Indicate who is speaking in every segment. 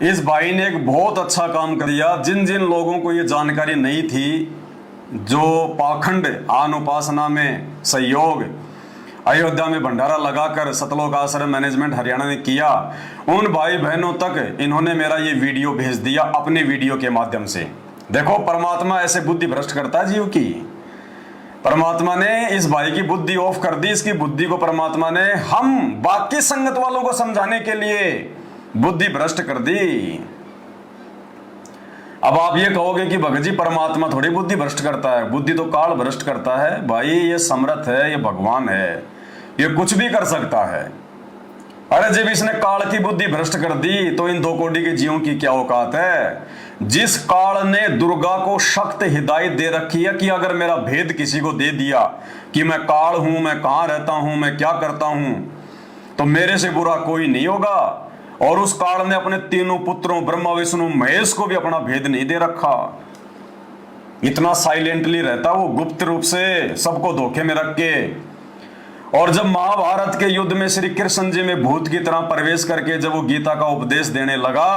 Speaker 1: इस भाई ने एक बहुत अच्छा काम कर दिया। जिन जिन लोगों को ये जानकारी नहीं थी, जो पाखंड आन उपासना में सहयोग अयोध्या में भंडारा लगाकर सतलोक आश्रम मैनेजमेंट हरियाणा ने किया, उन भाई बहनों तक इन्होंने मेरा ये वीडियो भेज दिया अपने वीडियो के माध्यम से। देखो, परमात्मा ऐसे बुद्धि भ्रष्ट करता है जीव की। परमात्मा ने इस भाई की बुद्धि ऑफ कर दी। इसकी बुद्धि को परमात्मा ने हम बाकी संगत वालों को समझाने के लिए बुद्धि भ्रष्ट कर दी। अब आप ये कहोगे कि भगत जी परमात्मा थोड़ी बुद्धि भ्रष्ट करता है, बुद्धि तो काल भ्रष्ट करता है। भाई ये समर्थ है, ये भगवान है, ये कुछ भी कर सकता है। अरे जब इसने काल की बुद्धि भ्रष्ट कर दी तो इन 2 कोटि के जीवों की क्या औकात है। जिस काल ने दुर्गा को सख्त हिदायत दे रखी है कि अगर मेरा भेद किसी को दे दिया कि मैं काल हूं, मैं कहां रहता हूं, मैं क्या करता हूं, तो मेरे से बुरा कोई नहीं होगा। और उस काल ने अपने तीनों पुत्रों ब्रह्मा विष्णु महेश को भी अपना भेद नहीं दे रखा। इतना साइलेंटली रहता वो, गुप्त रूप से सबको धोखे में रख के। और जब महाभारत के युद्ध में श्री कृष्ण जी में भूत की तरह प्रवेश करके जब वो गीता का उपदेश देने लगा,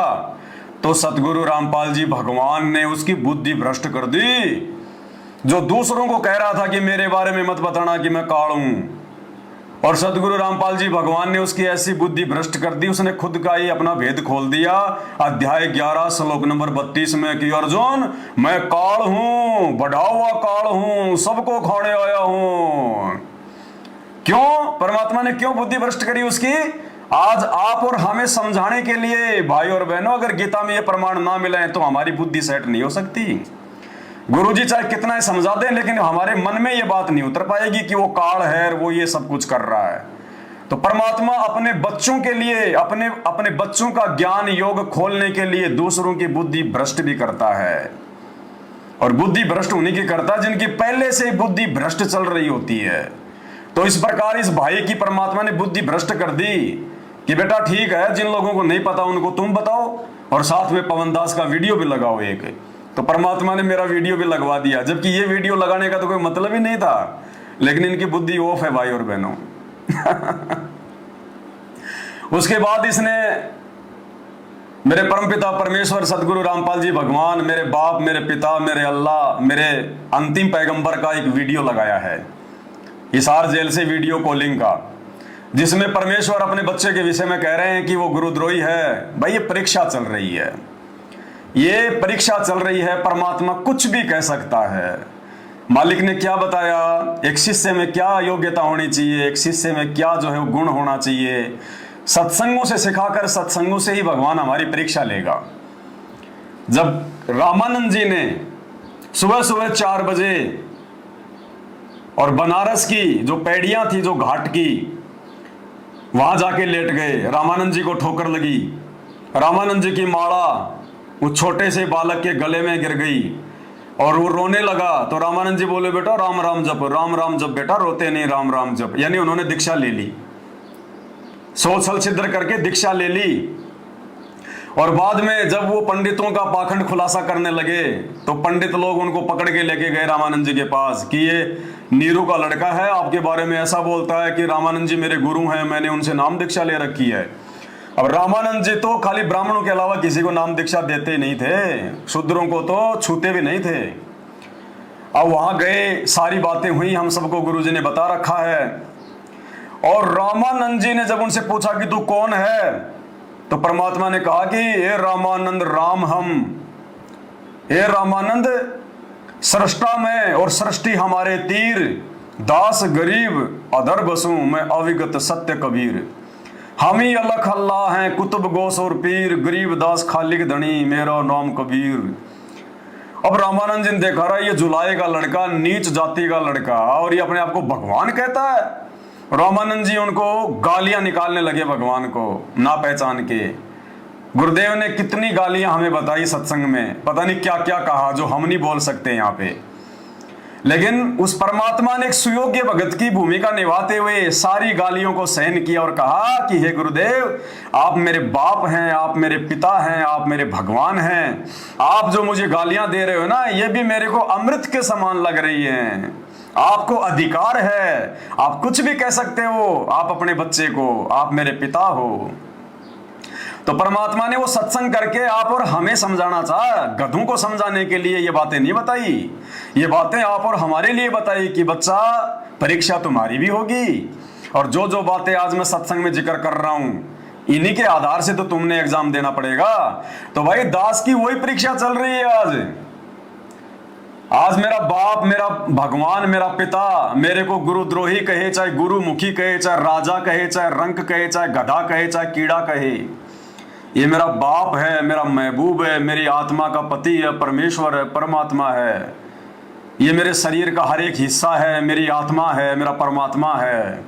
Speaker 1: तो सतगुरु रामपाल जी भगवान ने उसकी बुद्धि भ्रष्ट कर दी। जो दूसरों को कह रहा था कि मेरे बारे में मत बताना कि मैं काल हूं, और सतगुरु रामपाल जी भगवान ने उसकी ऐसी बुद्धि भ्रष्ट कर दी, उसने खुद का ही अपना भेद खोल दिया। अध्याय 11 श्लोक नंबर 32 में कि अर्जुन, मैं काल हूं, बढ़ा हुआ काल हूं, सबको खाने आया हूं। क्यों? परमात्मा ने क्यों बुद्धि भ्रष्ट करी उसकी? आज आप और हमें समझाने के लिए। भाई और बहनों, अगर गीता में ये प्रमाण ना मिले तो हमारी बुद्धि सेट नहीं हो सकती। गुरुजी चाहे कितना ही समझा दें, लेकिन हमारे मन में ये बात नहीं उतर पाएगी कि वो काल है, वो ये सब कुछ कर रहा है। तो परमात्मा अपने बच्चों के लिए, अपने बच्चों का ज्ञान योग खोलने के लिए दूसरों की बुद्धि भ्रष्ट भी करता है। और बुद्धि भ्रष्ट उन्हीं की करता है जिनकी पहले से बुद्धि भ्रष्ट चल रही होती है। तो इस प्रकार इस भाई की परमात्मा ने बुद्धि भ्रष्ट कर दी कि बेटा ठीक है, जिन लोगों को नहीं पता उनको तुम बताओ, और साथ में पवन दास का वीडियो भी लगाओ एक। तो परमात्मा ने मेरा वीडियो भी लगवा दिया, जबकि ये वीडियो लगाने का तो कोई मतलब ही नहीं था। लेकिन इनकी बुद्धि ऑफ है भाई और बहनों। उसके बाद इसने मेरे परमपिता परमेश्वर सदगुरु रामपाल जी भगवान, मेरे बाप, मेरे पिता, मेरे अल्लाह, मेरे अंतिम पैगंबर का एक वीडियो लगाया है हिसार जेल से, वीडियो कॉलिंग का, जिसमें परमेश्वर अपने बच्चे के विषय में कह रहे हैं कि वो गुरुद्रोही है। भाई ये परीक्षा चल रही है, ये परीक्षा चल रही है। परमात्मा कुछ भी कह सकता है। मालिक ने क्या बताया, एक शिष्य में क्या योग्यता होनी चाहिए, एक शिष्य में क्या जो है वो गुण होना चाहिए, सत्संगों से सिखाकर सत्संगों से ही भगवान हमारी परीक्षा लेगा। जब रामानंद जी ने सुबह सुबह 4 बजे और बनारस की जो पैड़ियां थी, जो घाट की, वहां जाके लेट गए, रामानंद जी को ठोकर लगी। रामानंद जी की माला वो छोटे से बालक के गले में गिर गई और वो रोने लगा। तो रामानंद जी बोले, बेटा राम राम जप, राम राम जप बेटा, रोते नहीं, राम राम जप। यानी उन्होंने दीक्षा ले ली, 100 छल छिद्र करके दीक्षा ले ली। और बाद में जब वो पंडितों का पाखंड खुलासा करने लगे, तो पंडित लोग उनको पकड़ के लेके गए रामानंद जी के पास कि ये नीरू का लड़का है, आपके बारे में ऐसा बोलता है कि रामानंद जी मेरे गुरु हैं, मैंने उनसे नाम दीक्षा ले रखी है। अब रामानंद जी तो खाली ब्राह्मणों के अलावा किसी को नाम दीक्षा देते ही नहीं थे, शूद्रों को तो छूते भी नहीं थे। अब वहां गए, सारी बातें हुई, हम सबको गुरुजी ने बता रखा है। और रामानंद जी ने जब उनसे पूछा कि तू कौन है, तो परमात्मा ने कहा कि हे रामानंद राम हम, हे रामानंद सृष्टा में और सृष्टि हमारे तीर, दास गरीब अधर बसूं मैं अविगत सत्य कबीर। हम ही अलख अल्लाह हैं कुतुब गोस और पीर, गरीब दास खालिक धनी मेरा नाम कबीर। अब रामानंद जी ने देखा रहा ये जुलाए का लड़का, नीच जाति का लड़का, और ये अपने आप को भगवान कहता है। रामानंद जी उनको गालियां निकालने लगे भगवान को ना पहचान के। गुरुदेव ने कितनी गालियां हमें बताई सत्संग में, पता नहीं क्या क्या कहा जो हम नहीं बोल सकते यहाँ पे। लेकिन उस परमात्मा ने एक सुयोग्य भगत की भूमिका निभाते हुए सारी गालियों को सहन किया और कहा कि हे गुरुदेव, आप मेरे बाप हैं, आप मेरे पिता हैं, आप मेरे भगवान हैं। आप जो मुझे गालियां दे रहे हो ना, ये भी मेरे को अमृत के समान लग रही हैं। आपको अधिकार है, आप कुछ भी कह सकते हो, आप अपने बच्चे को, आप मेरे पिता हो। तो परमात्मा ने वो सत्संग करके आप और हमें समझाना चाहा, गधों को समझाने के लिए ये बातें नहीं बताई। ये बातें आप और हमारे लिए बताई कि बच्चा परीक्षा तुम्हारी भी होगी, और जो जो बातें आज मैं सत्संग में जिक्र कर रहा हूं इन्हीं के आधार से तो तुमने एग्जाम देना पड़ेगा। तो भाई दास की वही परीक्षा चल रही है आज मेरा बाप, मेरा भगवान, मेरा पिता मेरे को गुरुद्रोही कहे, चाहे गुरुमुखी कहे, चाहे राजा कहे, चाहे रंक कहे, चाहे गधा कहे, चाहे कीड़ा कहे, ये मेरा बाप है, मेरा महबूब है, मेरी आत्मा का पति है, परमेश्वर है, परमात्मा है। ये मेरे शरीर का हर एक हिस्सा है, मेरी आत्मा है, मेरा परमात्मा है।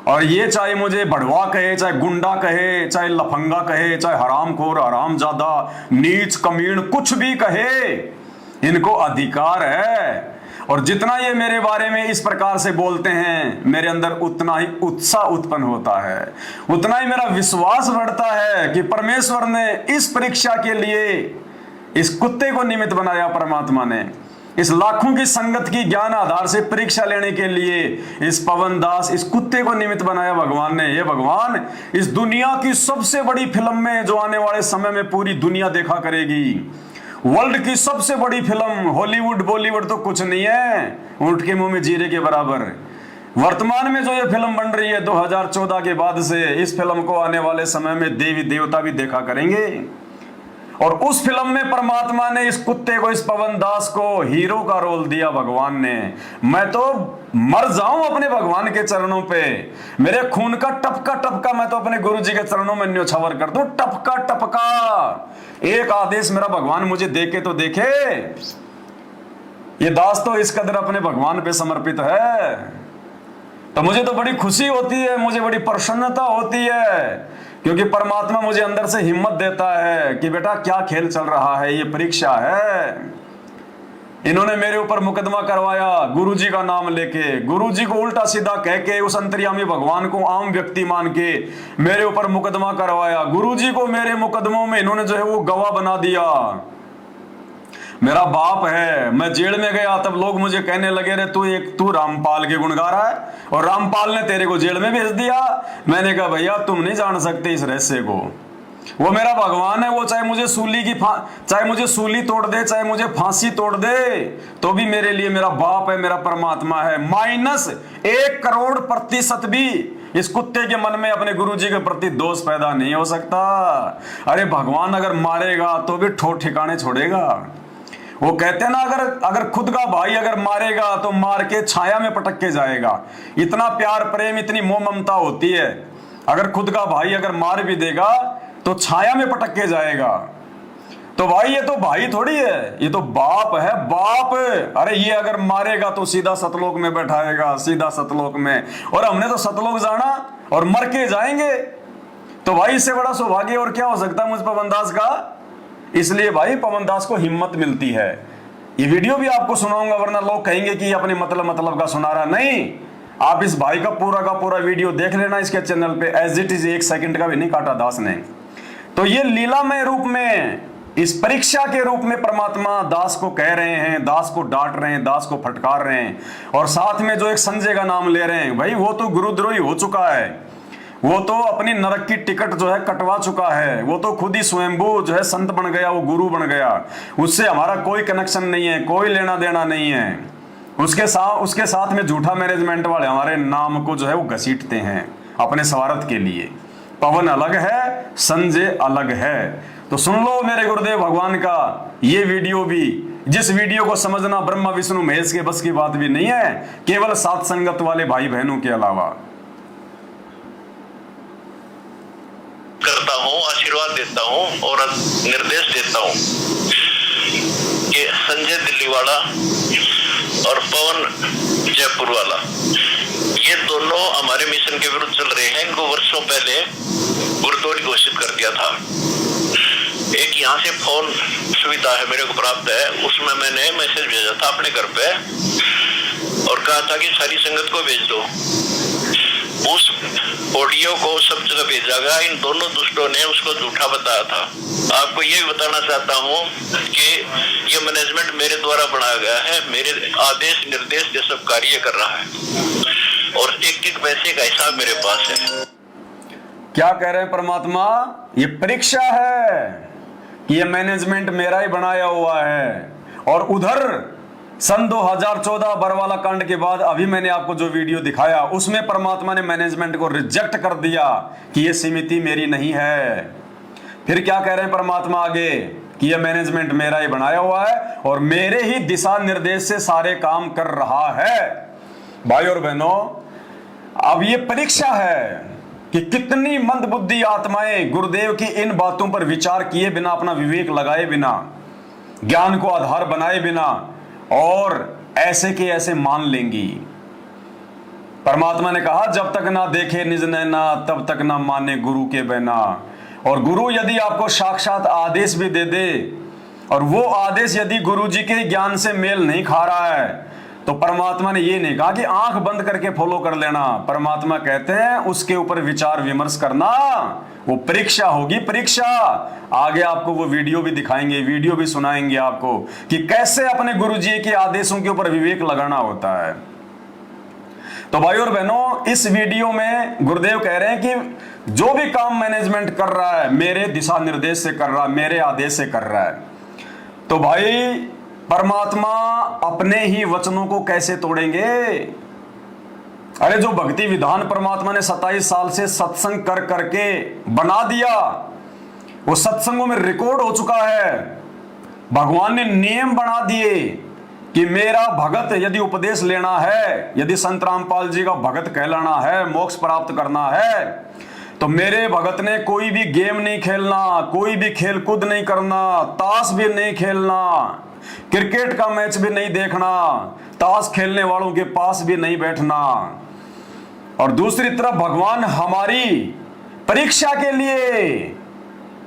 Speaker 1: और ये चाहे मुझे बढ़वा कहे, चाहे गुंडा कहे, चाहे लफंगा कहे, चाहे हरामखोर, हरामजादा, नीच, कमीण, कुछ भी कहे, इनको अधिकार है। और जितना ये मेरे बारे में इस प्रकार से बोलते हैं, मेरे अंदर उतना ही उत्साह उत्पन्न होता है, उतना ही मेरा विश्वास बढ़ता है कि परमेश्वर ने इस परीक्षा के लिए इस कुत्ते को निमित्त बनाया। परमात्मा ने इस लाखों की संगत की ज्ञान आधार से परीक्षा लेने के लिए इस पवन दास, इस कुत्ते को निमित्त बनाया भगवान ने। ये भगवान इस दुनिया की सबसे बड़ी फिल्म में, जो आने वाले समय में पूरी दुनिया देखा करेगी, वर्ल्ड की सबसे बड़ी फिल्म, हॉलीवुड बॉलीवुड तो कुछ नहीं है, ऊंट के मुंह में जीरे के बराबर। वर्तमान में जो ये फिल्म बन रही है 2014 के बाद से, इस फिल्म को आने वाले समय में देवी देवता भी देखा करेंगे। और उस फिल्म में परमात्मा ने इस कुत्ते को, इस पवन दास को हीरो का रोल दिया भगवान ने। मैं तो मर जाऊं अपने भगवान के चरणों पे, मेरे खून का टपका टपका मैं तो अपने गुरु जी के चरणों में न्योछावर कर दूं, टपका टपका। एक आदेश मेरा भगवान मुझे देके तो देखे। ये दास तो इस कदर अपने भगवान पे समर्पित है, तो मुझे तो बड़ी खुशी होती है, मुझे बड़ी प्रसन्नता होती है, क्योंकि परमात्मा मुझे अंदर से हिम्मत देता है कि बेटा क्या खेल चल रहा है, ये परीक्षा है। इन्होंने मेरे ऊपर मुकदमा करवाया गुरुजी का नाम लेके, गुरुजी को उल्टा सीधा कह के, उस अंतर्यामी भगवान को आम व्यक्ति मान के मेरे ऊपर मुकदमा करवाया। गुरुजी को मेरे मुकदमों में इन्होंने जो है वो गवाह बना दिया। मेरा बाप है, मैं जेल में गया तब लोग मुझे कहने लगे, रे तू रामपाल के गुण गा रहा है, और रामपाल ने तेरे को जेल में भेज दिया। मैंने कहा भैया तुम नहीं जान सकते इस रहस्य को, वो मेरा भगवान है, वो चाहे मुझे सूली तोड़ दे, चाहे मुझे फांसी तोड़ दे, तो भी मेरे लिए मेरा बाप है, मेरा परमात्मा है। -1 करोड़ प्रतिशत भी इस कुत्ते के मन में अपने गुरुजी के प्रति दोष पैदा नहीं हो सकता। अरे भगवान अगर मारेगा तो भी ठोर ठिकाने छोड़ेगा। वो कहते हैं ना, अगर खुद का भाई अगर मारेगा तो मार के छाया में पटक के जाएगा। इतना प्यार प्रेम, इतनी मोह ममता होती है। अगर खुद का भाई अगर मार भी देगा तो छाया में पटक के जाएगा। तो भाई ये तो भाई थोड़ी है, ये तो बाप है, बाप। अरे ये अगर मारेगा तो सीधा सतलोक में बैठाएगा, सीधा सतलोक में। और हमने तो सतलोक जाना और मर के जाएंगे। तो भाई इससे बड़ा सौभाग्य और क्या हो सकता है मुझ पवन दास का। इसलिए भाई पवन दास को हिम्मत मिलती है। ये वीडियो भी आपको सुनाऊंगा, वरना लोग कहेंगे कि अपने मतलब का सुना रहा। नहीं, आप इस भाई का पूरा वीडियो देख लेना इसके चैनल पे, एज इट इज 1 सेकंड का भी नहीं काटा दास ने। तो ये लीलामय रूप में, इस परीक्षा के रूप में परमात्मा दास को कह रहे हैं, दास को डांट रहे हैं, दास को फटकार रहे हैं, और साथ में जो एक संजय का नाम ले रहे हैं। भाई वो तो गुरुद्रोही हो चुका है, वो तो अपनी नरक की टिकट जो है कटवा चुका है, वो तो खुद ही स्वयंभू जो है संत बन गया, वो गुरु बन गया। उससे हमारा कोई कनेक्शन नहीं है, कोई लेना देना नहीं है। उसके साथ में झूठा मैनेजमेंट वाले हमारे नाम को जो है वो घसीटते हैं अपने स्वार्थ के लिए। पवन अलग है, संजय अलग है। तो सुन लो मेरे गुरुदेव भगवान का ये वीडियो भी, जिस वीडियो को समझना ब्रह्मा विष्णु महेश के बस की बात भी नहीं है, केवल साथ संगत वाले भाई बहनों के अलावा।
Speaker 2: करता हूँ, आशीर्वाद देता हूँ और निर्देश देता हूँ कि संजय दिल्ली वाला और पवन जयपुर वाला, ये दोनों हमारे मिशन के विरुद्ध चल रहे हैं। इनको वर्षों पहले गुरुद्रोही घोषित कर दिया था। एक यहाँ से फोन सुविधा है मेरे को प्राप्त है, उसमें मैंने मैसेज भेजा था अपने घर पे और कहा था कि सारी संगत को भेज दो। उस ऑडियो को सब जगह भेजा गया। इन दोनों दुष्टों ने उसको झूठा बताया था। आपको ये भी बताना चाहता हूँ कि ये मैनेजमेंट मेरे द्वारा बनाया गया है, मेरे आदेश निर्देश से सब कार्य कर रहा है और एक पैसे का हिसाब मेरे पास है।
Speaker 1: क्या कह रहे हैं परमात्मा? ये परीक्षा है कि ये मैनेजमेंट मेरा ही बनाया हुआ है। और उधर सन 2014 बरवाला कांड के बाद अभी मैंने आपको जो वीडियो दिखाया उसमें परमात्मा ने मैनेजमेंट को रिजेक्ट कर दिया कि ये समिति मेरी नहीं है। फिर क्या कह रहे हैं परमात्मा आगे कि ये मैनेजमेंट मेरा ही बनाया हुआ है और मेरे ही दिशा निर्देश से सारे काम कर रहा है। भाई और बहनों, अब ये परीक्षा है कि कितनी मंदबुद्धि आत्माएं गुरुदेव की इन बातों पर विचार किए बिना, अपना विवेक लगाए बिना, ज्ञान को आधार बनाए बिना और ऐसे के ऐसे मान लेंगी। परमात्मा ने कहा जब तक ना देखे निज नैना तब तक ना माने गुरु के बिना। और गुरु यदि आपको साक्षात आदेश भी दे दे और वो आदेश यदि गुरु जी के ज्ञान से मेल नहीं खा रहा है तो परमात्मा ने ये नहीं कहा कि आंख बंद करके फॉलो कर लेना। परमात्मा कहते हैं उसके ऊपर विचार विमर्श करना, वो परीक्षा होगी, परीक्षा। आगे आपको वो वीडियो भी दिखाएंगे, वीडियो भी सुनाएंगे आपको कि कैसे अपने गुरु जी के आदेशों के ऊपर विवेक लगाना होता है। तो भाई और बहनों, इस वीडियो में गुरुदेव कह रहे हैं कि जो भी काम मैनेजमेंट कर रहा है मेरे दिशा निर्देश से कर रहा है, मेरे आदेश से कर रहा है। तो भाई परमात्मा अपने ही वचनों को कैसे तोड़ेंगे? अरे जो भक्ति विधान परमात्मा ने 27 साल से सत्संग कर करके बना दिया, वो सत्संगों में रिकॉर्ड हो चुका है। भगवान ने नियम बना दिए कि मेरा भगत यदि उपदेश लेना है, यदि संत रामपाल जी का भगत कहलाना है, मोक्ष प्राप्त करना है, तो मेरे भगत ने कोई भी गेम नहीं खेलना, कोई भी खेल कूद नहीं करना, ताश भी नहीं खेलना, क्रिकेट का मैच भी नहीं देखना, ताश खेलने वालों के पास भी नहीं बैठना। और दूसरी तरफ भगवान हमारी परीक्षा के लिए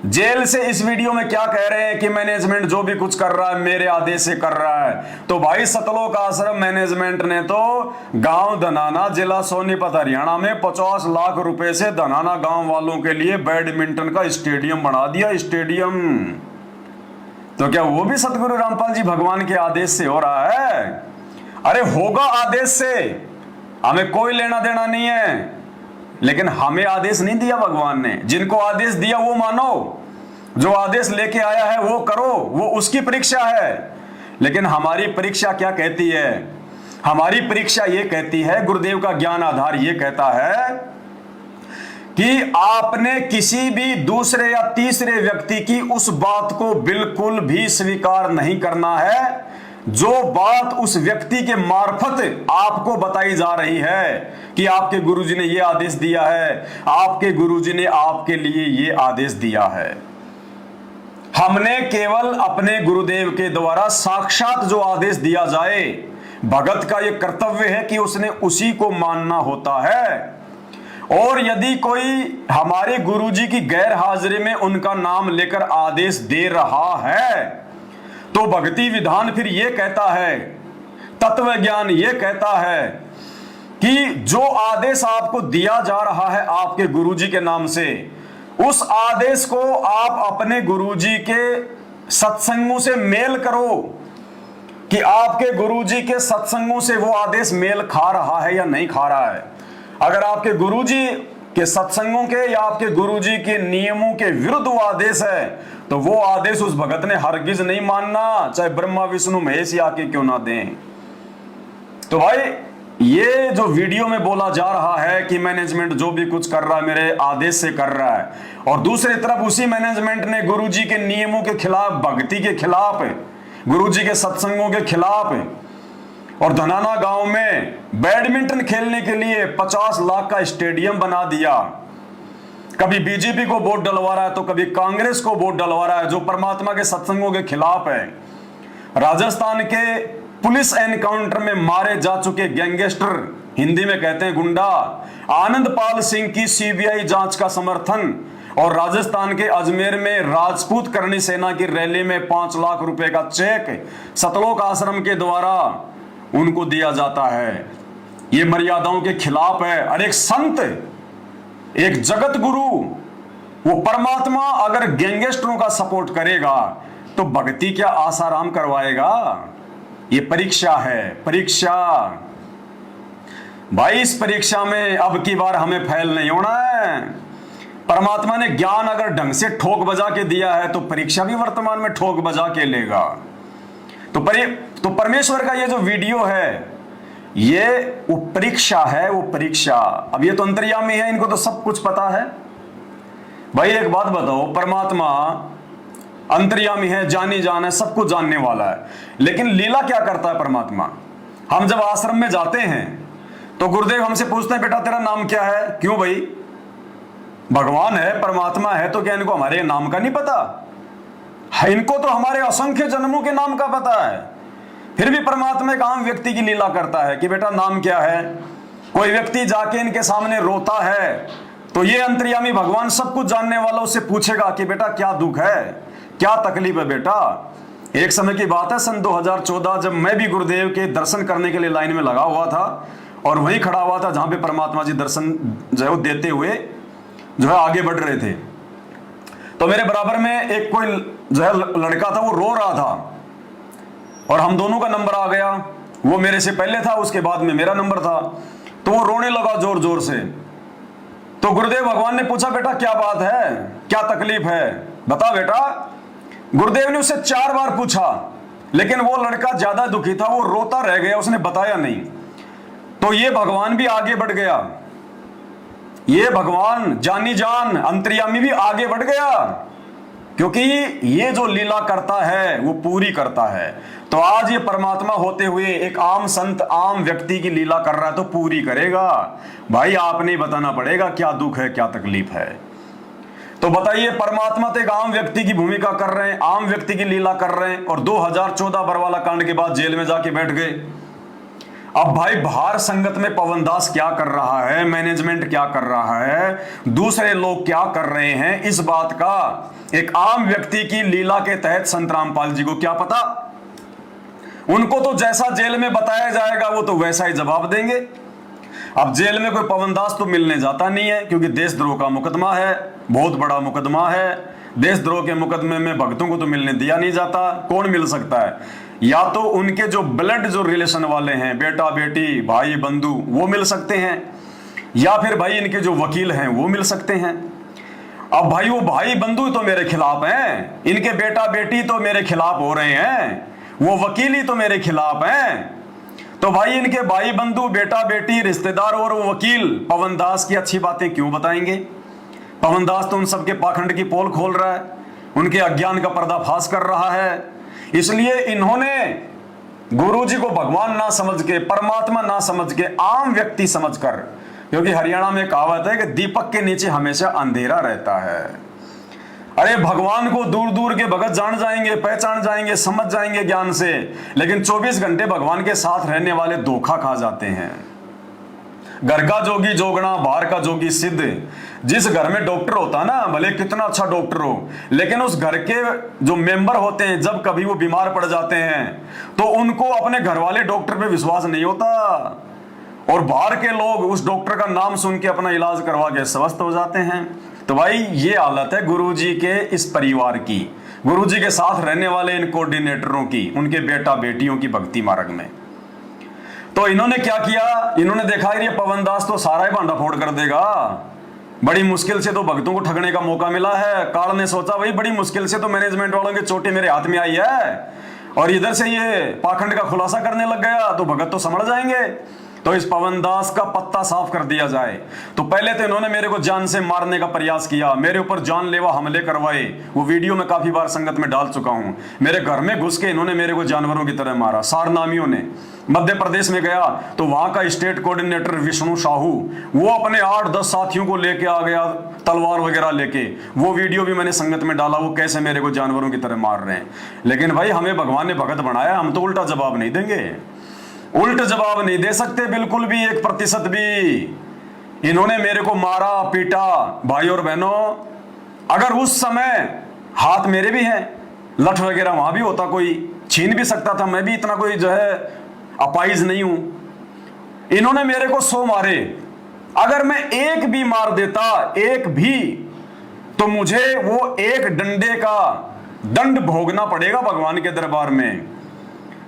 Speaker 1: जेल से इस वीडियो में क्या कह रहे हैं कि मैनेजमेंट जो भी कुछ कर रहा है मेरे आदेश से कर रहा है। तो भाई सतलोक आश्रम मैनेजमेंट ने तो गांव धनाना, जिला सोनीपत हरियाणा में 50 लाख रुपए से धनाना गांव वालों के लिए बैडमिंटन का स्टेडियम बना दिया, स्टेडियम। तो क्या वो भी सतगुरु रामपाल जी भगवान के आदेश से हो रहा है? अरे होगा आदेश से, हमें कोई लेना देना नहीं है, लेकिन हमें आदेश नहीं दिया भगवान ने। जिनको आदेश दिया वो मानो, जो आदेश लेके आया है वो करो, वो उसकी परीक्षा है। लेकिन हमारी परीक्षा क्या कहती है? हमारी परीक्षा ये कहती है, गुरुदेव का ज्ञान आधार ये कहता है कि आपने किसी भी दूसरे या तीसरे व्यक्ति की उस बात को बिल्कुल भी स्वीकार नहीं करना है जो बात उस व्यक्ति के मार्फत आपको बताई जा रही है कि आपके गुरुजी ने यह आदेश दिया है, आपके गुरुजी ने आपके लिए यह आदेश दिया है। हमने केवल अपने गुरुदेव के द्वारा साक्षात जो आदेश दिया जाए, भगत का यह कर्तव्य है कि उसने उसी को मानना होता है। और यदि कोई हमारे गुरुजी की गैर हाजिरी में उनका नाम लेकर आदेश दे रहा है तो भक्ति विधान फिर यह कहता है, तत्व ज्ञान यह कहता है कि जो आदेश आपको दिया जा रहा है आपके गुरुजी के नाम से, उस आदेश को आप अपने गुरुजी के सत्संगों से मेल करो कि आपके गुरुजी के सत्संगों से वो आदेश मेल खा रहा है या नहीं खा रहा है। अगर आपके गुरुजी के सत्संगों के या आपके गुरुजी के नियमों के विरुद्ध वो आदेश है तो वो आदेश उस भगत ने हरगिज नहीं मानना, चाहे ब्रह्मा विष्णु महेश आके क्यों ना दें। तो भाई ये जो वीडियो में बोला जा रहा है कि मैनेजमेंट जो भी कुछ कर रहा है मेरे आदेश से कर रहा है, और दूसरी तरफ उसी मैनेजमेंट ने गुरुजी के नियमों के खिलाफ, भक्ति के खिलाफ, गुरुजी के सत्संगों के खिलाफ और धनाना गांव में बैडमिंटन खेलने के लिए 50 लाख का स्टेडियम बना दिया। कभी बीजेपी को वोट डलवा रहा है तो कभी कांग्रेस को वोट डलवा रहा है, जो परमात्मा के सत्संगों के खिलाफ है। राजस्थान के पुलिस एनकाउंटर में मारे जा चुके गैंगस्टर, हिंदी में कहते हैं गुंडा, आनंदपाल सिंह की सीबीआई जांच का समर्थन, और राजस्थान के अजमेर में राजपूत करणी सेना की रैली में 5 लाख रुपए का चेक सतलोक आश्रम के द्वारा उनको दिया जाता है। ये मर्यादाओं के खिलाफ है। और एक संत, एक जगत गुरु, वो परमात्मा अगर गैंगस्टरों का सपोर्ट करेगा तो भक्ति क्या आसाराम करवाएगा? ये परीक्षा है, परीक्षा। भाई इस परीक्षा में अब की बार हमें फेल नहीं होना है। परमात्मा ने ज्ञान अगर ढंग से ठोक बजा के दिया है तो परीक्षा भी वर्तमान में ठोक बजा के लेगा। तो परमेश्वर का ये जो वीडियो है, ये वो परीक्षा है, वो परीक्षा। अब ये तो अंतर्यामी है, इनको तो सब कुछ पता है। भाई एक बात बताओ, परमात्मा अंतर्यामी है, जानी जान है, सब कुछ जानने वाला है, लेकिन लीला क्या करता है परमात्मा? हम जब आश्रम में जाते हैं तो गुरुदेव हमसे पूछते हैं, बेटा तेरा नाम क्या है? क्यों भाई? भगवान है, परमात्मा है, तो क्या इनको हमारे नाम का नहीं पता? इनको तो हमारे असंख्य जन्मों के नाम का पता है। फिर भी परमात्मा एक आम व्यक्ति की लीला करता है कि बेटा नाम क्या है। कोई व्यक्ति जाके इनके सामने रोता है तो ये अंतर्यामी भगवान सब कुछ जानने वाला उससे पूछेगा कि बेटा क्या दुख है, क्या तकलीफ है बेटा। एक समय की बात है, सन 2014, जब मैं भी गुरुदेव के दर्शन करने के लिए लाइन में लगा हुआ था और वहीं खड़ा हुआ था जहां पे परमात्मा जी दर्शन जो है वो देते हुए जो है आगे बढ़ रहे थे, तो मेरे बराबर में एक कोई जो है लड़का था, वो रो रहा था और हम दोनों का नंबर आ गया। वो मेरे से पहले था, उसके बाद में मेरा नंबर था, तो वो रोने लगा जोर जोर से। तो गुरुदेव भगवान ने पूछा, बेटा क्या बात है, क्या तकलीफ है, बता बेटा। गुरुदेव ने उससे 4 बार पूछा, लेकिन वो लड़का ज्यादा दुखी था, वो रोता रह गया, उसने बताया नहीं। तो ये भगवान भी आगे बढ़ गया, ये भगवान जानी जान अंतर्यामी भी आगे बढ़ गया, क्योंकि ये जो लीला करता है वो पूरी करता है। तो आज ये परमात्मा होते हुए एक आम संत, आम व्यक्ति की लीला कर रहा है तो पूरी करेगा। भाई आपने बताना पड़ेगा क्या दुख है, क्या तकलीफ है। तो बताइए, परमात्मा तो एक आम व्यक्ति की भूमिका कर रहे हैं, आम व्यक्ति की लीला कर रहे हैं, और 2014 बरवाला कांड के बाद जेल में जाके बैठ गए। अब भाई बाहर संगत में पवन दास क्या कर रहा है, मैनेजमेंट क्या कर रहा है, दूसरे लोग क्या कर रहे हैं, इस बात का एक आम व्यक्ति की लीला के तहत संत रामपाल जी को क्या पता। उनको तो जैसा जेल में बताया जाएगा वो तो वैसा ही जवाब देंगे। अब जेल में कोई पवन दास तो मिलने जाता नहीं है, क्योंकि देशद्रोह का मुकदमा है, बहुत बड़ा मुकदमा है। देशद्रोह के मुकदमे में भक्तों को तो मिलने दिया नहीं जाता। कौन मिल सकता है? या तो उनके जो ब्लड जो रिलेशन वाले हैं, बेटा बेटी भाई बंधु, वो मिल सकते हैं, या फिर भाई इनके जो वकील हैं वो मिल सकते हैं। अब भाई वो भाई बंधु तो मेरे खिलाफ हैं, इनके बेटा बेटी तो मेरे खिलाफ हो रहे हैं, वो वकील ही तो मेरे खिलाफ हैं। तो भाई इनके भाई बंधु, बेटा बेटी, रिश्तेदार और वो वकील पवन दास की अच्छी बातें क्यों बताएंगे? पवन दास तो उन सबके पाखंड की पोल खोल रहा है, उनके अज्ञान का पर्दाफाश कर रहा है। इसलिए इन्होंने गुरुजी को भगवान ना समझ के, परमात्मा ना समझ के, आम व्यक्ति समझकर, क्योंकि हरियाणा में कहावत है कि दीपक के नीचे हमेशा अंधेरा रहता है। अरे भगवान को दूर दूर के भगत जान जाएंगे, पहचान जाएंगे, समझ जाएंगे ज्ञान से, लेकिन 24 घंटे भगवान के साथ रहने वाले धोखा खा जाते हैं। घर का जोगी जोगना, बाहर का जोगी सिद्ध। जिस घर में डॉक्टर होता ना, भले कितना अच्छा डॉक्टर हो, लेकिन उस घर के जो मेंबर होते हैं, जब कभी वो बीमार पड़ जाते हैं तो उनको अपने घर वाले डॉक्टर पे विश्वास नहीं होता, और बाहर के लोग उस डॉक्टर का नाम सुन के अपना इलाज करवा के स्वस्थ हो जाते हैं। तो भाई ये हालत है गुरुजी के इस परिवार की, गुरुजी के साथ रहने वाले इन कोऑर्डिनेटरों की, उनके बेटा बेटियों की भक्ति मार्ग में। तो इन्होंने क्या किया? इन्होंने देखा ये पवन दास तो सारा ही भांडा फोड़ कर देगा, बड़ी मुश्किल से तो भक्तों को ठगने का मौका मिला है। काल ने सोचा भाई बड़ी मुश्किल से तो मैनेजमेंट वालों की चोटी मेरे हाथ में आई है, और इधर से ये पाखंड का खुलासा करने लग गया, तो भगत तो समझ जाएंगे, तो इस पवन दास का पत्ता साफ कर दिया जाए। तो पहले तो इन्होंने मेरे को जान से मारने का प्रयास किया, मेरे ऊपर जानलेवा हमले करवाए। वो वीडियो मैं काफी बार संगत में डाल चुका हूं। मेरे घर में घुस के इन्होंने मेरे को जानवरों की तरह मारा, सारनामियों ने। मध्य प्रदेश में गया तो वहां का स्टेट कोऑर्डिनेटर विष्णु साहू, वो अपने 8-10 साथियों को लेके आ गया, तलवार वगैरह लेके। वो वीडियो भी मैंने संगत में डाला, वो कैसे मेरे को जानवरों की तरह मार रहे हैं। लेकिन भाई हमें भगवान ने भगत बनाया, हम तो उल्टा जवाब नहीं देंगे, उल्टा जवाब नहीं दे सकते बिल्कुल भी, 1% भी। इन्होंने मेरे को मारा पीटा। भाई और बहनों, अगर उस समय हाथ मेरे भी हैं, लठ वगैरह वहां भी होता, कोई छीन भी सकता था, मैं भी इतना कोई जो है अपाइज नहीं हूं। इन्होंने मेरे को 100 मारे, अगर मैं एक भी मार देता, एक भी, तो मुझे वो एक डंडे का दंड भोगना पड़ेगा भगवान के दरबार में।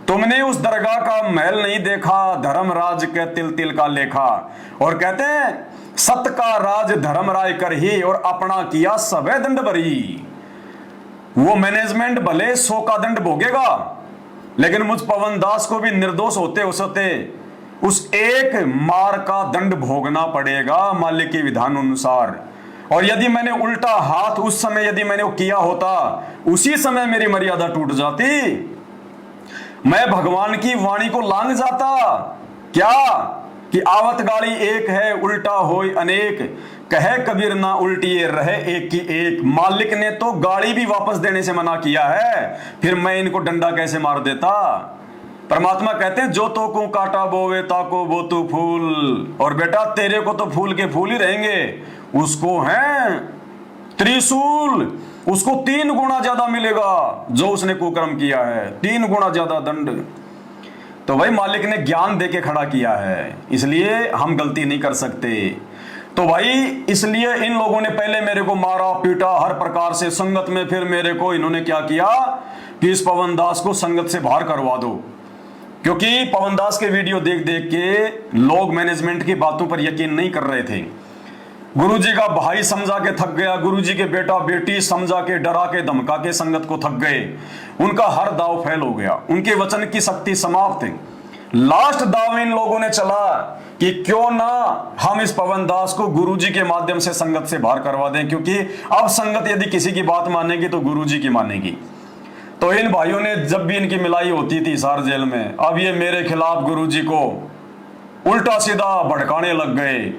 Speaker 1: तुमने उस दरगाह का महल नहीं देखा, धर्मराज के तिल तिल का लेखा। और कहते हैं सत का राज धर्मराय कर ही और अपना किया सबे दंड भरी। वो मैनेजमेंट भले 100 का दंड भोगेगा, लेकिन मुझ पवन दास को भी निर्दोष होते उस एक मार का दंड भोगना पड़ेगा मालिक के विधान अनुसार। और यदि मैंने उल्टा हाथ उस समय यदि मैंने वो किया होता, उसी समय मेरी मर्यादा टूट जाती, मैं भगवान की वाणी को लांघ जाता। क्या कि आवत गाड़ी एक है उल्टा होय अनेक, कहे कबीर ना उल्टिए रहे एक की एक। मालिक ने तो गाड़ी भी वापस देने से मना किया है, फिर मैं इनको डंडा कैसे मार देता। परमात्मा कहते हैं जो तो को काटा बोवे ताको बो तू फूल। और बेटा तेरे को तो फूल के फूल ही रहेंगे, उसको है त्रिशूल, उसको 3 गुना ज्यादा मिलेगा जो उसने कुकर्म किया है, 3 गुना ज्यादा दंड। तो भाई मालिक ने ज्ञान देके खड़ा किया है, इसलिए हम गलती नहीं कर सकते। तो भाई इसलिए इन लोगों ने पहले मेरे को मारा पीटा हर प्रकार से संगत में, फिर मेरे को इन्होंने क्या किया कि इस पवन दास को संगत से बाहर करवा दो। क्योंकि पवन दास के वीडियो देख देख के लोग मैनेजमेंट की बातों पर यकीन नहीं कर रहे थे। गुरुजी का भाई समझा के थक गया, गुरुजी के बेटा बेटी समझा के डरा के धमका के संगत को थक गए, उनका हर दाव फेल हो गया, उनके वचन की शक्ति समाप्त है। लास्ट दाव इन लोगों ने चला कि क्यों ना हम इस पवन दास को गुरुजी के माध्यम से संगत से बाहर करवा दें, क्योंकि अब संगत यदि किसी की बात मानेगी तो गुरुजी की मानेगी। तो इन भाइयों ने जब भी इनकी मिलाई होती थी सार जेल में, अब ये मेरे खिलाफ गुरुजी को उल्टा सीधा भड़काने लग गए,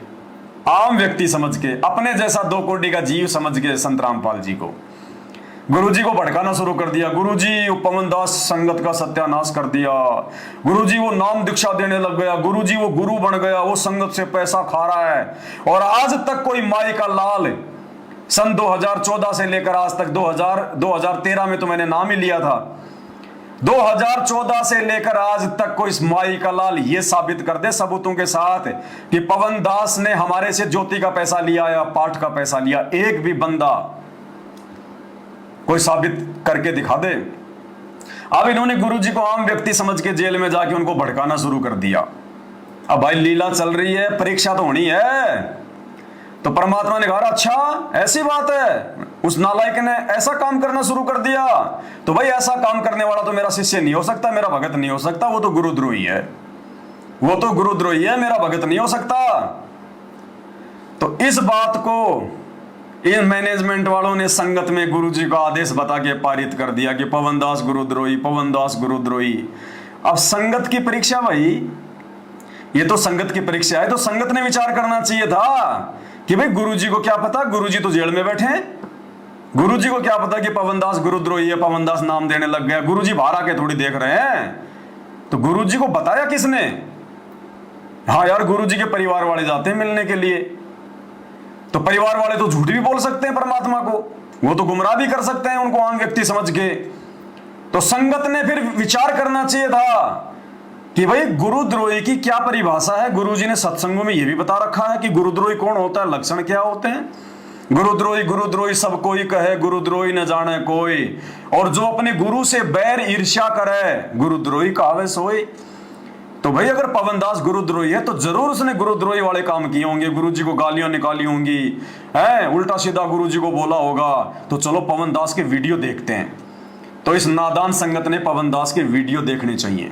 Speaker 1: आम व्यक्ति समझ के, अपने जैसा 2 कोटी का जीव समझ के संत रामपाल जी को, गुरुजी को भड़काना शुरू कर दिया। गुरुजी पवन दास संगत का सत्यानाश कर दिया, गुरुजी वो नाम दीक्षा देने लग गया, गुरुजी वो गुरु बन गया, वो संगत से पैसा खा रहा है। और आज तक कोई माई का लाल, सन 2014 से लेकर आज तक 2013 में तो मैंने नाम ही लिया था, 2014 से लेकर आज तक कोई माई का लाल ये साबित कर दे सबूतों के साथ कि पवन दास ने हमारे से ज्योति का पैसा लिया या पाठ का पैसा लिया, एक भी बंदा कोई साबित करके दिखा दे। अब इन्होंने गुरुजी को आम व्यक्ति समझ के जेल में जाके उनको भड़काना शुरू कर दिया। अब भाई लीला चल रही है, परीक्षा तो होनी है। तो परमात्मा ने कहा अच्छा ऐसी बात है, उस नालायक ने ऐसा काम करना शुरू कर दिया, तो भाई ऐसा काम करने वाला तो मेरा शिष्य नहीं हो सकता, मेरा भगत नहीं हो सकता, वो तो गुरुद्रोही है, वो तो गुरुद्रोही है, मेरा भगत नहीं हो सकता। तो इस बात को इन मैनेजमेंट वालों ने संगत में गुरुजी का आदेश बता के पारित कर दिया कि पवन दास गुरुद्रोही, पवन दास गुरुद्रोही। अब संगत की परीक्षा भाई, ये तो संगत की परीक्षा है, तो संगत ने विचार करना चाहिए था कि भाई गुरुजी को क्या पता, गुरुजी तो जेल में बैठे हैं, गुरुजी को क्या पता कि पवन दास गुरुद्रोही है, पवन दास नाम देने लग गया, गुरुजी बाहर आके थोड़ी देख रहे हैं। तो गुरुजी को बताया किसने? हाँ यार गुरुजी के परिवार वाले जाते हैं मिलने के लिए, तो परिवार वाले तो झूठ भी बोल सकते हैं परमात्मा को, वो तो गुमराह भी कर सकते हैं उनको आम व्यक्ति समझ के। तो संगत ने फिर विचार करना चाहिए था कि भाई गुरुद्रोही की क्या परिभाषा है। गुरुजी ने सत्संगों में यह भी बता रखा है कि गुरुद्रोही कौन होता है, लक्षण क्या होते हैं। गुरुद्रोही गुरुद्रोही सब कोई कहे, गुरुद्रोही न जाने कोई, और जो अपने गुरु से बैर ईर्ष्या करे गुरुद्रोही कहावे सोई। तो भाई अगर पवन दास गुरुद्रोही है तो जरूर उसने गुरुद्रोही वाले काम किए होंगे, गुरुजी को गालियां निकाली होंगी, है उल्टा सीधा गुरुजी को बोला होगा। तो चलो पवन दास के वीडियो देखते हैं। तो इस नादान संगत ने पवन दास के वीडियो देखने चाहिए,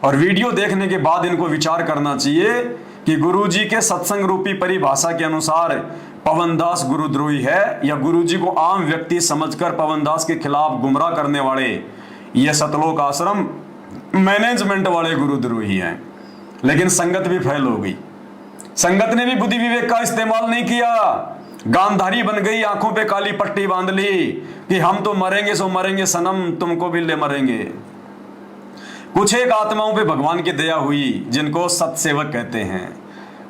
Speaker 1: और वीडियो देखने के बाद इनको विचार करना चाहिए कि गुरुजी के सत्संग रूपी परिभाषा के अनुसार पवन दास गुरुद्रोही है या गुरुजी को आम व्यक्ति समझकर पवन दास के खिलाफ गुमराह करने वाले ये सतलोक आश्रम मैनेजमेंट वाले गुरुद्रोही हैं। लेकिन संगत भी फेल हो गई, संगत ने भी बुद्धि विवेक का इस्तेमाल नहीं किया, गांधारी बन गई, आंखों पे काली पट्टी बांध ली कि हम तो मरेंगे सो मरेंगे सनम, तुमको भी ले मरेंगे। कुछ एक आत्माओं पे भगवान की दया हुई जिनको सत्सेवक कहते हैं,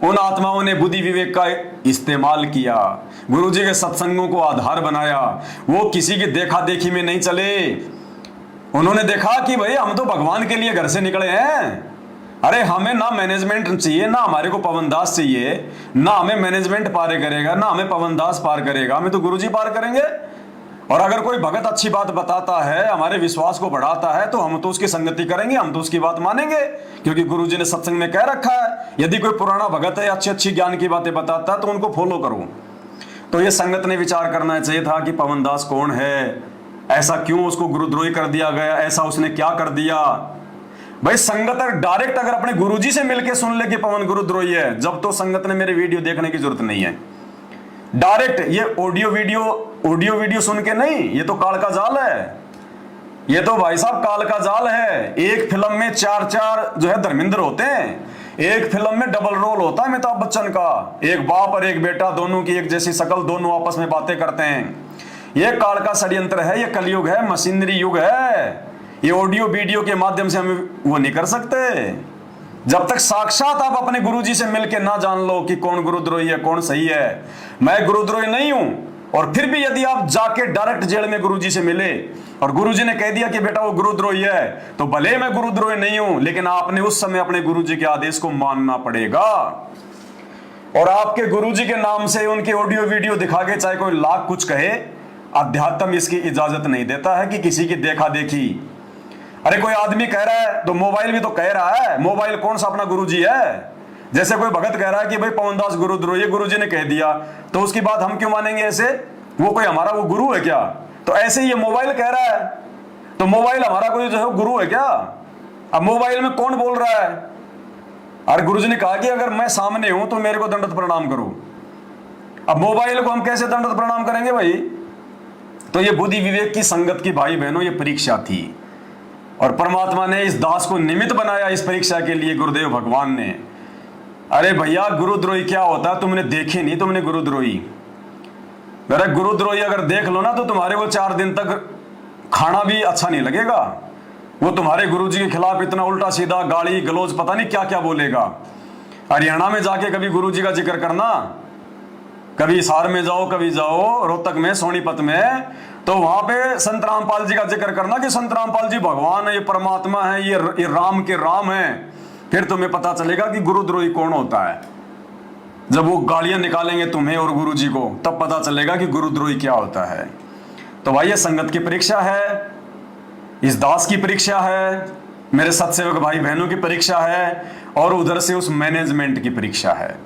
Speaker 1: उन आत्माओं ने बुद्धि विवेक का इस्तेमाल किया, गुरुजी के सत्संगों को आधार बनाया। वो किसी की देखा देखी में नहीं चले, उन्होंने देखा कि भाई हम तो भगवान के लिए घर से निकले हैं, अरे हमें ना मैनेजमेंट चाहिए, ना हमारे को पवन दास चाहिए, ना हमें मैनेजमेंट पार करेगा, ना हमें पवन दास पार करेगा, हमें तो गुरुजी पार करेंगे। और अगर कोई भगत अच्छी बात बताता है, हमारे विश्वास को बढ़ाता है, तो हम तो उसकी संगति करेंगे, हम तो उसकी बात मानेंगे, क्योंकि गुरुजी ने सत्संग में कह रखा है यदि कोई पुराना भगत है अच्छी अच्छी ज्ञान की बातें बताता है तो उनको फॉलो करो। तो ये संगत ने विचार करना चाहिए था कि पवन दास कौन है, ऐसा क्यों उसको गुरुद्रोही कर दिया गया, ऐसा उसने क्या कर दिया। भाई संगत डायरेक्ट अगर अपने गुरुजी से मिलके सुन ले कि पवन गुरुद्रोही है, जब तो संगत ने मेरे वीडियो देखने की जरूरत नहीं है। डायरेक्ट ये ऑडियो वीडियो सुन के नहीं, ये तो काल का जाल है, ये तो भाई साहब काल का जाल है। एक फिल्म में चार जो है धर्मेंद्र होते हैं, एक फिल्म में डबल रोल होता है अमिताभ बच्चन का, एक बाप और एक बेटा, दोनों की एक जैसी शकल, दोनों आपस में बातें करते हैं। ये काल का षड्यंत्र है, ये कलयुग है, मशीनरी युग है। ये ऑडियो वीडियो के माध्यम से हम वो नहीं कर सकते। जब तक साक्षात आप अपने गुरुजी से मिलके ना जान लो कि कौन गुरुद्रोही है कौन सही है। मैं गुरुद्रोही नहीं हूं, और फिर भी यदि आप जाके डायरेक्ट जेल में गुरुजी से मिले और गुरुजी ने कह दिया कि बेटा वो गुरुद्रोही है, तो भले मैं गुरुद्रोही नहीं हूं, लेकिन आपने उस समय अपने गुरुजी के आदेश को मानना पड़ेगा। और आपके गुरुजी के नाम से उनके ऑडियो वीडियो दिखा के चाहे कोई लाख कुछ कहे, अध्यात्म इसकी इजाजत नहीं देता है कि किसी की देखा देखी। अरे कोई आदमी कह रहा है तो मोबाइल भी तो कह रहा है, मोबाइल कौन सा अपना गुरुजी है। जैसे कोई भगत कह रहा है कि भाई पवनदास गुरुद्रोही, गुरुजी ने कह दिया, तो उसकी बात हम क्यों मानेंगे ऐसे, वो कोई हमारा वो गुरु है क्या। तो ऐसे ये मोबाइल कह रहा है, तो मोबाइल हमारा कोई जो है गुरु है क्या। अब मोबाइल में कौन बोल रहा है। अरे गुरुजी ने कहा कि अगर मैं सामने हूं तो मेरे को दंडवत प्रणाम करो। अब मोबाइल को हम कैसे दंडवत प्रणाम करेंगे भाई। तो ये बुद्धि विवेक की संगत की भाई बहनों, ये परीक्षा थी, और परमात्मा ने इस दास को निमित्त बनाया इस परीक्षा के लिए, गुरुदेव भगवान ने। अरे भैया गुरुद्रोही क्या होता है तुमने देखे नहीं, तुमने गुरुद्रोही। अरे गुरुद्रोही अगर देख लो ना तो तुम्हारे वो 4 दिन तक खाना भी अच्छा नहीं लगेगा। वो तुम्हारे गुरुजी के खिलाफ इतना उल्टा सीधा गाली गलौज पता नहीं क्या क्या बोलेगा। हरियाणा में जाके कभी गुरुजी का जिक्र करना, कभी हिसार में जाओ, कभी जाओ रोहतक में, सोनीपत में, तो वहां पे संत रामपाल जी का जिक्र करना कि संत रामपाल जी भगवान है, ये परमात्मा है, ये राम के राम है। फिर तुम्हें पता चलेगा कि गुरुद्रोही कौन होता है। जब वो गालियां निकालेंगे तुम्हें और गुरुजी को, तब पता चलेगा कि गुरुद्रोही क्या होता है। तो भाई ये संगत की परीक्षा है, इस दास की परीक्षा है, मेरे सत्सेवक भाई बहनों की परीक्षा है, और उधर से उस मैनेजमेंट की परीक्षा है।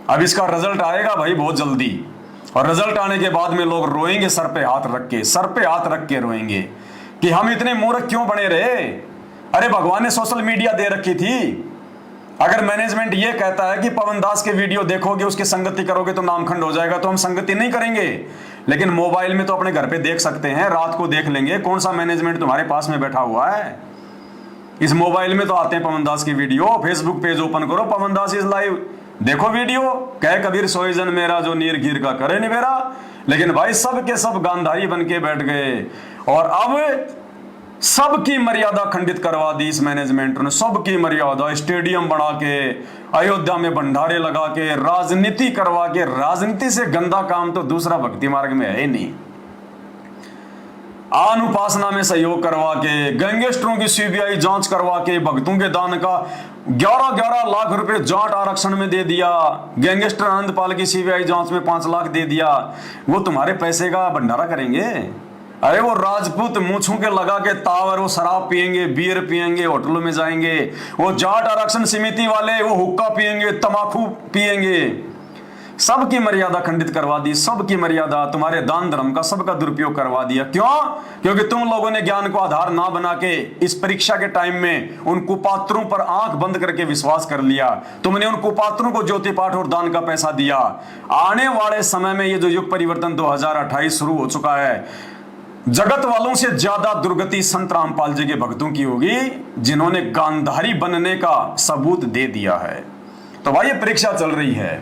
Speaker 1: अब इसका रिजल्ट आएगा भाई बहुत जल्दी, और रिजल्ट आने के बाद में लोग रोएंगे सर पे हाथ रख के रोएंगे कि हम इतने मूर्ख क्यों बने रहे। अरे भगवान ने सोशल मीडिया दे रखी थी। अगर मैनेजमेंट ये कहता है कि पवन दास के वीडियो देखोगे, उसकी संगति करोगे तो नामखंड हो जाएगा, तो हम संगति नहीं करेंगे। लेकिन मोबाइल में तो अपने घर पे देख सकते हैं, रात को देख लेंगे। कौन सा मैनेजमेंट तुम्हारे पास में बैठा हुआ है। इस मोबाइल में तो आते हैं पवन दास की वीडियो। फेसबुक पेज ओपन करो, पवन दास इज लाइव, देखो वीडियो। कह कबीर सोई जन मेरा, जो नीर गिर का करे नहीं मेरा। लेकिन भाई सब के सब गांधारी बन के बैठ गए, और अब सबकी मर्यादा खंडित करवा दी इस मैनेजमेंट ने। सबकी मर्यादा, स्टेडियम बना के, अयोध्या में भंडारे लगा के, राजनीति करवा के। राजनीति से गंदा काम तो दूसरा भक्ति मार्ग में है ही नहीं। आन उपासना में सहयोग करवा के, गैंगस्टरों की सीबीआई जांच करवा के, भक्तों के दान का 11-11 लाख रुपए जाट आरक्षण में दे दिया। गैंगस्टर आनंदपाल की सीबीआई जांच में 5 लाख दे दिया। वो तुम्हारे पैसे का भंडारा करेंगे। अरे वो राजपूत मूंछों के लगा के तावर, वो शराब पिएंगे, बियर पिएंगे, होटलों में जाएंगे। वो जाट आरक्षण समिति वाले वो हुक्का पिएंगे, तंबाकू पिएंगे। सबकी मर्यादा खंडित करवा दी, सबकी मर्यादा, तुम्हारे दान धर्म का सबका दुरुपयोग करवा दिया। क्यों? क्योंकि तुम लोगों ने ज्ञान को आधार ना बना के इस परीक्षा के टाइम में उन कुपात्रों पर आंख बंद करके विश्वास कर लिया। तुमने उन कुपात्रों को ज्योति पाठ और दान का पैसा दिया। आने वाले समय में ये जो युग परिवर्तन 2028 शुरू हो चुका है, जगत वालों से ज्यादा दुर्गति संत रामपाल जी के भक्तों की होगी, जिन्होंने गांधारी बनने का सबूत दे दिया है। तो भाई ये परीक्षा चल रही है।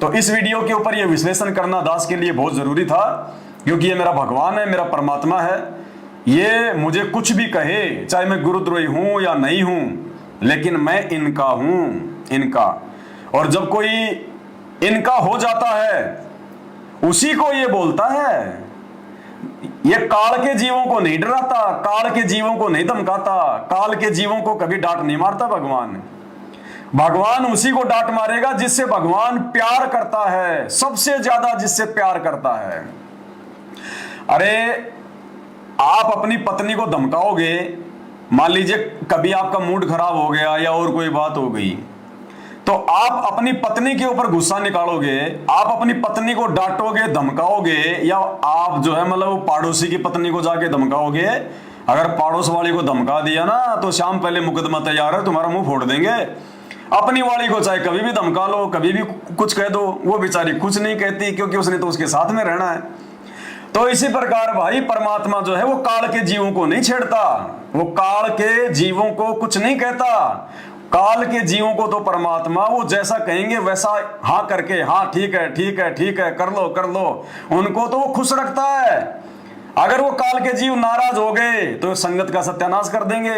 Speaker 1: तो इस वीडियो के ऊपर ये विश्लेषण करना दास के लिए बहुत जरूरी था, क्योंकि ये मेरा भगवान है, मेरा परमात्मा है। ये मुझे कुछ भी कहे, चाहे मैं गुरुद्रोही हूं या नहीं हूं, लेकिन मैं इनका हूं, इनका। और जब कोई इनका हो जाता है, उसी को ये बोलता है। ये काल के जीवों को नहीं डराता, काल के जीवों को नहीं धमकाता, काल के जीवों को कभी डांट नहीं मारता भगवान। भगवान उसी को डांट मारेगा जिससे भगवान प्यार करता है, सबसे ज्यादा जिससे प्यार करता है। अरे आप अपनी पत्नी को धमकाओगे, मान लीजिए कभी आपका मूड खराब हो गया या और कोई बात हो गई, तो आप अपनी पत्नी के ऊपर गुस्सा निकालोगे, आप अपनी पत्नी को डांटोगे, धमकाओगे, या आप जो है मतलब पड़ोसी की पत्नी को जाके धमकाओगे। अगर पड़ोस वाली को धमका दिया ना तो शाम पहले मुकदमा तैयार है, तुम्हारा मुंह फोड़ देंगे। अपनी वाली को चाहे कभी भी धमका लो, कभी भी कुछ कह दो, वो बेचारी कुछ नहीं कहती, क्योंकि उसने तो उसके साथ में रहना है। तो इसी प्रकार भाई परमात्मा जो है वो काल के जीवों को नहीं छेड़ता, वो काल के जीवों को कुछ नहीं कहता। काल के जीवों को तो परमात्मा वो जैसा कहेंगे वैसा हाँ करके, हाँ ठीक है ठीक है ठीक है, कर लो कर लो, उनको तो वो खुश रखता है। अगर वो काल के जीव नाराज हो गए तो संगत का सत्यानाश कर देंगे।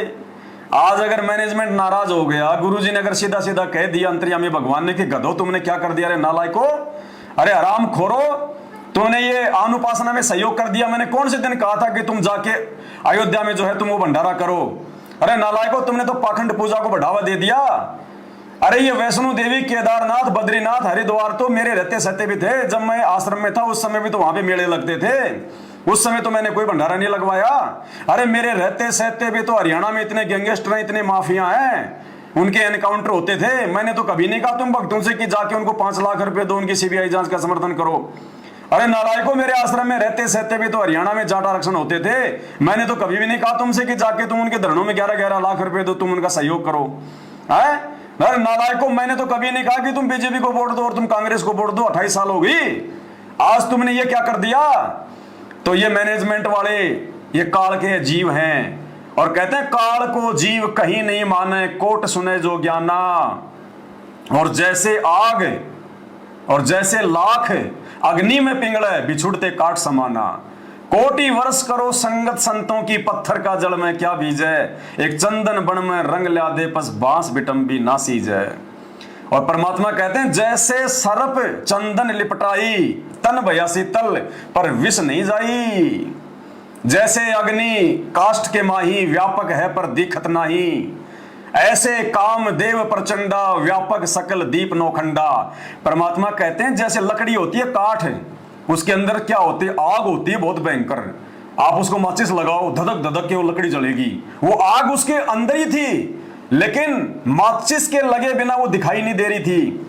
Speaker 1: आज अगर मैनेजमेंट नाराज हो गया, गुरुजी ने अगर सीधा सीधा कह दिया अंतर्यामी भगवान ने कि गधो तुमने क्या कर दिया रे नालायको, अरे हराम खोरो, तुमने ये अनुपासना में सहयोग कर दिया, मैंने कौन से दिन कहा था कि तुम जाके अयोध्या में जो है तुम वो भंडारा करो, अरे नालायको तुमने तो पाखंड पूजा को बढ़ावा दे दिया। अरे ये वैष्णो देवी, केदारनाथ, बद्रीनाथ, हरिद्वार तो मेरे रहते सहते भी थे। जब मैं आश्रम में था उस समय भी तो वहां पे मेले लगते थे, उस समय तो मैंने कोई भंडारा नहीं लगवाया। अरे मेरे रहते सहते भी तो हरियाणा में इतने गैंगस्टर हैं, इतने माफिया हैं, उनके एनकाउंटर होते थे। मैंने तो कभी नहीं कहा तुम भक्तों से कि जाके उनको 5 लाख रुपए दो, उनकी सीबीआई जांच का समर्थन करो। अरे नालायकों, मेरे आश्रम में रहते सहते भी तो हरियाणा में जाट आरक्षण होते थे, मैंने तो कभी भी नहीं कहा तुमसे कि जाके तुम उनके धरनों में 11-11 लाख रुपए दो, तुम उनका सहयोग करो। है अरे नालायकों, मैंने तो कभी नहीं कहा कि तुम बीजेपी को वोट दो और तुम कांग्रेस को वोट दो। 28 साल हो गई, आज तुमने ये क्या कर दिया। तो ये मैनेजमेंट वाले ये काल के जीव हैं और कहते हैं काल को जीव कहीं नहीं माने, कोट सुने जो ज्ञाना। और जैसे आग और जैसे लाख अग्नि में पिंगले, बिछुड़ते काट समाना। कोटि वर्ष करो संगत संतों की, पत्थर का जल में क्या बीजे। एक चंदन बन में रंग ल्या दे, पस बांस बिटम्बी ना सीजे। और परमात्मा कहते हैं जैसे सर्प चंदन लिपटाई, तन भया शीतल पर विष नहीं जाई। जैसे अग्नि काष्ठ के माही, व्यापक है पर दिखत नाही। ऐसे काम देव प्रचंडा, व्यापक सकल दीप नौखंडा। परमात्मा कहते हैं जैसे लकड़ी होती है, काठ, उसके अंदर क्या होती है, आग होती है बहुत भयंकर। आप उसको माचिस लगाओ, धधक धधक के वो लकड़ी जलेगी, वो आग उसके अंदर ही थी, लेकिन माचिस के लगे बिना वो दिखाई नहीं दे रही थी।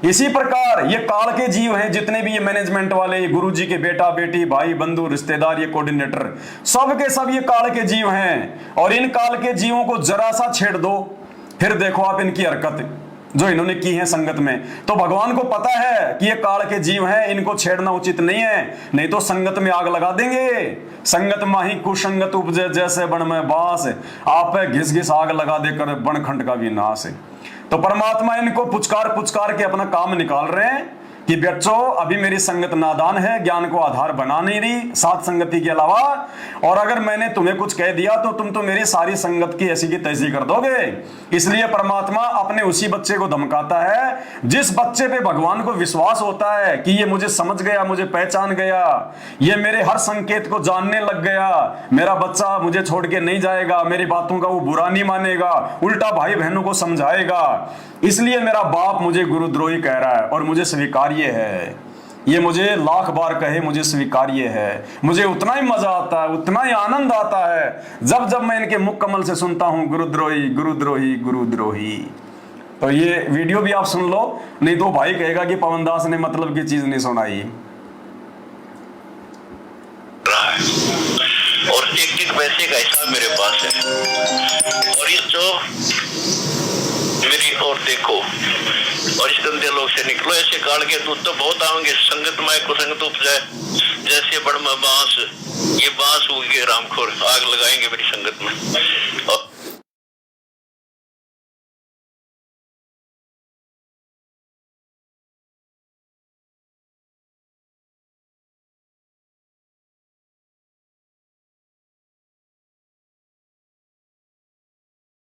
Speaker 1: इसी प्रकार ये काल के जीव हैं, जितने भी ये मैनेजमेंट वाले, गुरुजी के बेटा बेटी, भाई बंधु रिश्तेदार, ये कोऑर्डिनेटर, सब के सब ये काल के जीव हैं। और इन काल के जीवों को जरा सा छेड़ दो, फिर देखो आप इनकी हरकत जो इन्होंने की है संगत में। तो भगवान को पता है कि ये काल के जीव हैं, इनको छेड़ना उचित नहीं है, नहीं तो संगत में आग लगा देंगे। संगत माही कुसंगत उपजे, जैसे बन में बास, आप घिस घिस आग लगा देकर बन खंड का विनाश। तो परमात्मा इनको पुचकार पुचकार के अपना काम निकाल रहे हैं कि बच्चों अभी मेरी संगत नादान है, ज्ञान को आधार बना नहीं रही सात संगति के अलावा, और अगर मैंने तुम्हें कुछ कह दिया तो तुम तो मेरी सारी संगत की ऐसी की तैसी कर दोगे। इसलिए परमात्मा अपने उसी बच्चे को धमकाता है जिस बच्चे पे भगवान को विश्वास होता है कि ये मुझे समझ गया, मुझे पहचान गया, ये मेरे हर संकेत को जानने लग गया, मेरा बच्चा मुझे छोड़ के नहीं जाएगा, मेरी बातों का वो बुरा नहीं मानेगा, उल्टा भाई बहनों को समझाएगा। इसलिए मेरा बाप मुझे गुरुद्रोही कह रहा है और मुझे स्वीकार्य है। ये मुझे लाख बार कहे मुझे स्वीकार्य है। मुझे उतना ही मजा आता है, उतना ही आनंद आता है जब जब मैं इनके मुख कमल से सुनता हूं गुरुद्रोही गुरुद्रोही गुरुद्रोही। तो ये वीडियो भी आप सुन लो, नहीं तो भाई कहेगा कि पवनदास ने मतलब की चीज नहीं सुनाई।
Speaker 2: और एक पैसे का हिसाब मेरे पास है, और इस जो मेरी और देखो, और इस गंदे लोग से निकलो। ऐसे काल के दूत तो बहुत आएंगे, संगत माय को संगत उपजाए, जैसे बड़ में बांस, ये बांस उगे रामखोर, आग लगाएंगे मेरी संगत में। और